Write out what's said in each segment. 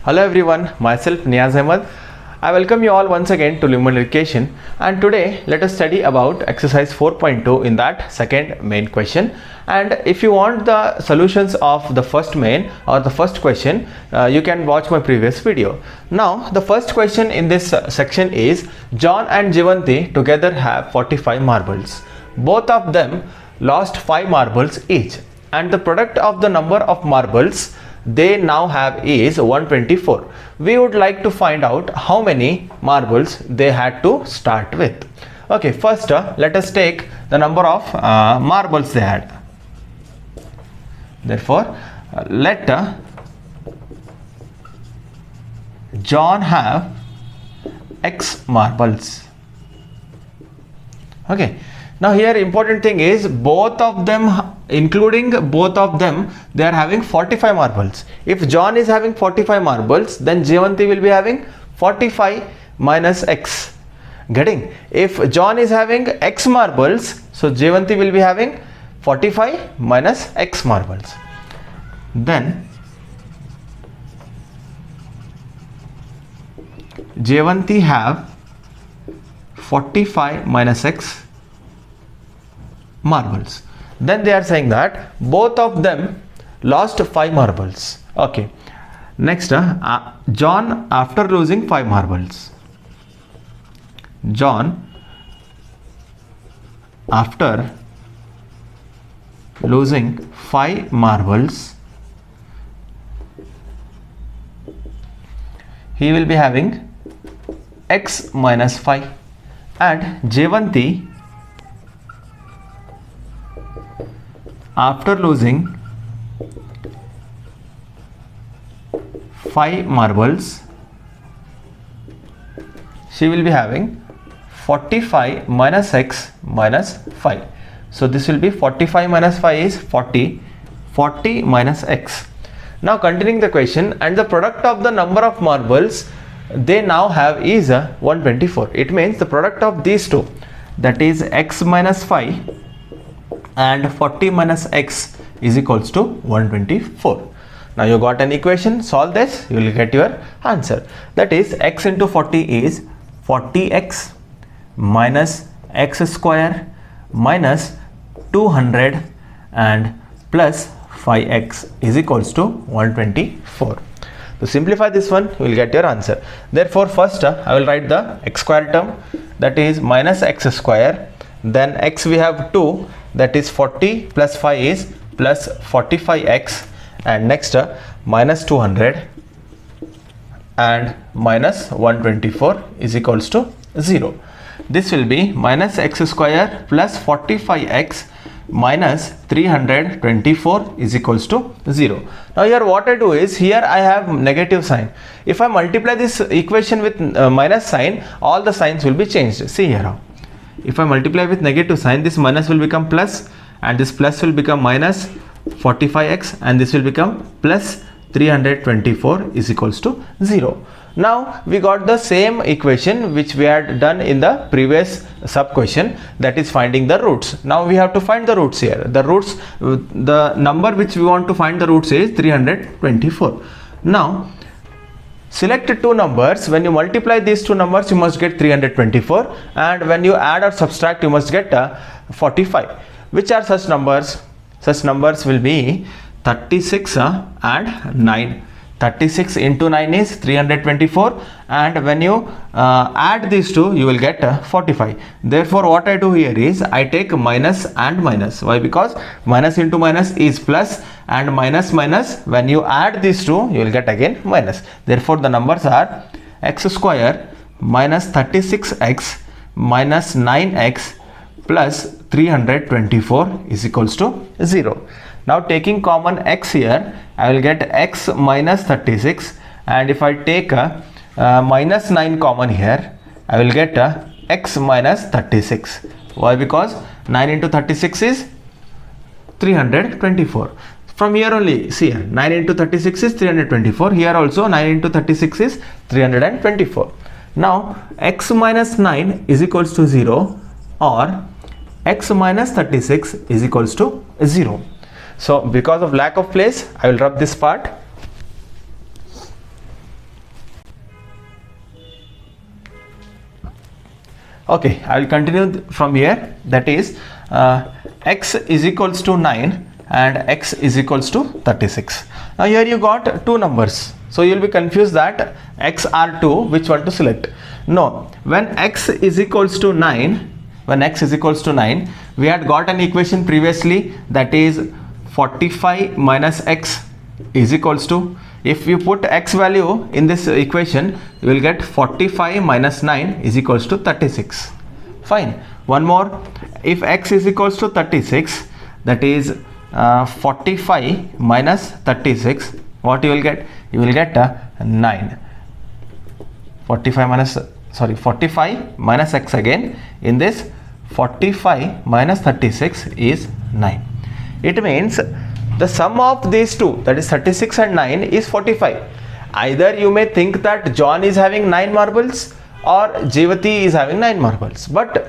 Hello everyone, myself Niaz Ahmed. I welcome you all once again to Lumen Education, and today let us study about exercise 4.2 in that second main question. And if you want the solutions of the first main or the first question, you can watch my previous video. Now the first question in this section is John and Jeevanti together have 45 marbles. Both of them lost 5 marbles each, and the product of the number of marbles they now have is 124. We would like to find out how many marbles they had to start with. Okay, first let us take the number of marbles they had. Therefore, let John have X marbles. Okay. Now here important thing is both of them, including both of them, they are having 45 marbles. If John is having 45 marbles, then Jeevanti will be having 45 minus X. Getting? If John is having X marbles, so Jeevanti will be having 45 minus X marbles. Then Jeevanti have 45 minus X marbles. Then they are saying that both of them lost 5 marbles. Okay. Next, John after losing 5 marbles. John after losing 5 marbles, he will be having X minus 5, and Jeevanti after losing 5 marbles, she will be having 45 minus X minus 5. So this will be 45 minus 5 is 40, 40 minus X. Now continuing the question, and the product of the number of marbles they now have is 124. It means the product of these two, that is X minus 5 and 40 minus X is equals to 124. Now you got an equation, solve this, you will get your answer. That is X into 40 is 40X minus X square minus 200 and plus 5X is equals to 124. To simplify this one, you will get your answer. Therefore first I will write the X square term, that is minus X square, then X we have 2, that is 40 plus 5 is plus 45X, and next minus 200 and minus 124 is equals to 0. This will be minus X square plus 45X minus 324 is equals to 0. Now here what I do is, here I have negative sign. If I multiply this equation with minus sign, all the signs will be changed. See here how. If I multiply with negative sign, this minus will become plus, and this plus will become minus 45X, and this will become plus 324 is equals to 0. Now we got the same equation which we had done in the previous sub question, that is finding the roots. Now we have to find the roots here. The roots, the number which we want to find the roots is 324. Now select two numbers. When you multiply these two numbers, you must get 324, and when you add or subtract, you must get 45. Which are such numbers? Such numbers will be 36 and 9. 36 into 9 is 324, and when you add these two, you will get 45. Therefore what I do here is I take minus and minus. Why? Because minus into minus is plus, and minus minus, when you add these two, you will get again minus. Therefore the numbers are X square minus 36X minus 9X plus 324 is equals to 0. Now taking common X here, I will get X minus 36, and if I take minus 9 common here, I will get X minus 36. Why? Because 9 into 36 is 324. From here only, see here, 9 into 36 is 324. Here also 9 into 36 is 324. Now X minus 9 is equals to 0, or X minus 36 is equals to 0. So because of lack of place, I will rub this part. Okay, I will continue from here. That is x is equals to 9 and x is equals to 36. Now here you got two numbers, so you will be confused that x are 2, which one to select. No, when x is equals to 9, we had got an equation previously, that is 45 minus x is equals to, if you put x value in this equation, you will get 45 minus 9 is equals to 36. Fine. One more, if x is equals to 36, that is 45 minus 36, what you will get? You will get 9. 45 minus x again. In this, 45 minus 36 is 9. It means the sum of these two, that is 36 and 9, is 45. Either you may think that John is having 9 marbles or Jivati is having 9 marbles. But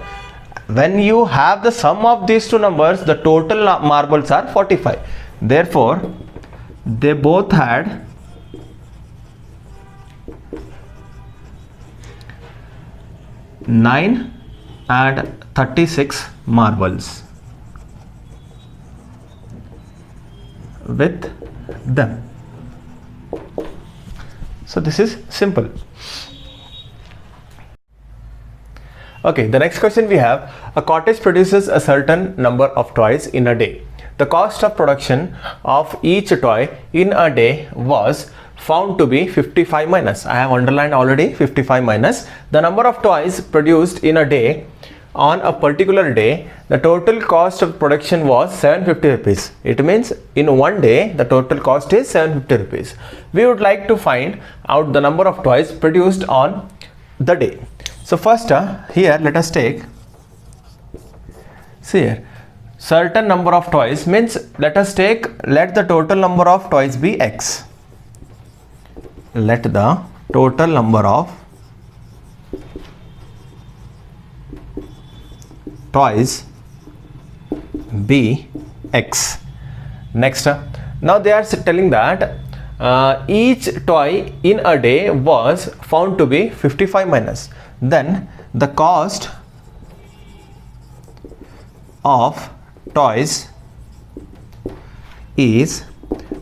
when you have the sum of these two numbers, the total marbles are 45. Therefore, they both had nine and 36 marbles with them. So this is simple. Okay, the next question we have, a cottage produces a certain number of toys in a day. The cost of production of each toy in a day was found to be 55 minus. I have underlined already 55 minus. The number of toys produced in a day on a particular day, the total cost of production was 750 rupees. It means in one day, the total cost is 750 rupees. We would like to find out the number of toys produced on the day. So first here let us take, see here, certain number of toys means let the total number of toys be x. Let the total number of toys be x. Next, now they are telling that each toy in a day was found to be 55 minus. Then the cost of toys is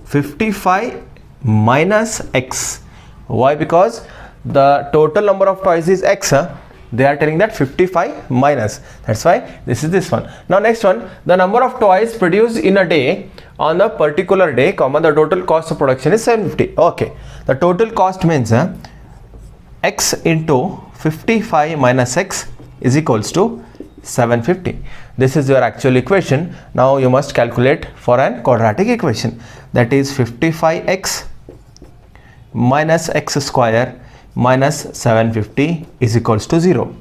55 minus x. Why? Because the total number of toys is x. They are telling that 55 minus. That's why this is this one. Now next one, the number of toys produced in a day on a particular day, comma, the total cost of production is 750. Okay, the total cost means x into 55 minus x is equals to 750. This is your actual equation. Now you must calculate for an quadratic equation, that is 55x minus x square minus 750 is equals to 0.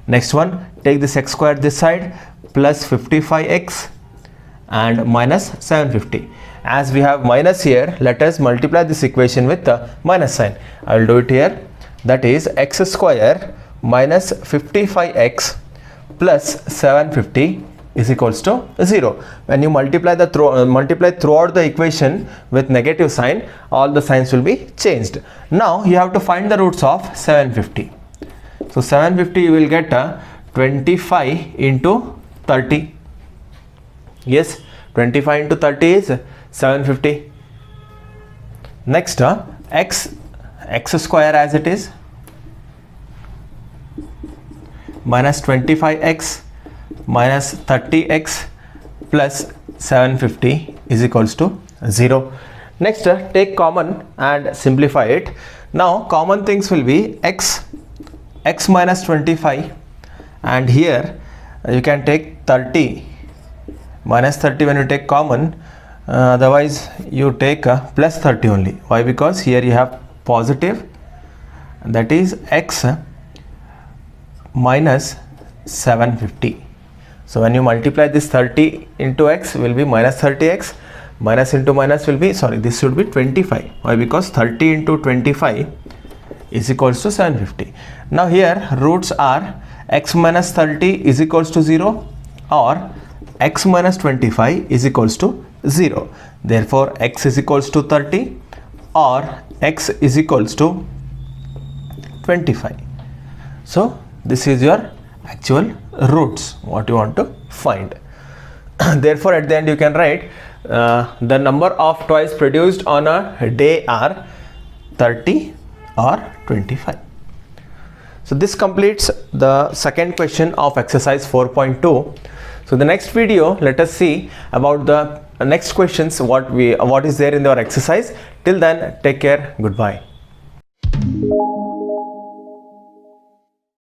Next one, take this x square this side, plus 55x and minus 750. As we have minus here, let us multiply this equation with the minus sign. I will do it here. That is x square minus 55x plus 750 is equals to 0. When you multiply throughout the equation with negative sign, all the signs will be changed. Now you have to find the roots of 750. So 750 you will get 25 into 30. Yes, 25 into 30 is 750. Next, x square as it is minus 25x minus 30x plus 750 is equals to 0. Next, take common and simplify it. Now common things will be x minus 25, and here you can take 30 minus 30 when you take common. Otherwise you take plus 30 only. Why? Because here you have positive, that is x minus 750. So when you multiply this 30 into x will be minus 30x, minus into minus will be, this should be 25. Why? Because 30 into 25 is equals to 750. Now here roots are x minus 30 is equals to 0 or x minus 25 is equals to 0. Therefore x is equals to 30 or x is equals to 25. So this is your actual roots what you want to find. Therefore at the end you can write the number of toys produced on a day are 30 or 25. So this completes the second question of exercise 4.2. So the next video, let us see about the next questions what is there in our exercise. Till then, take care. Goodbye.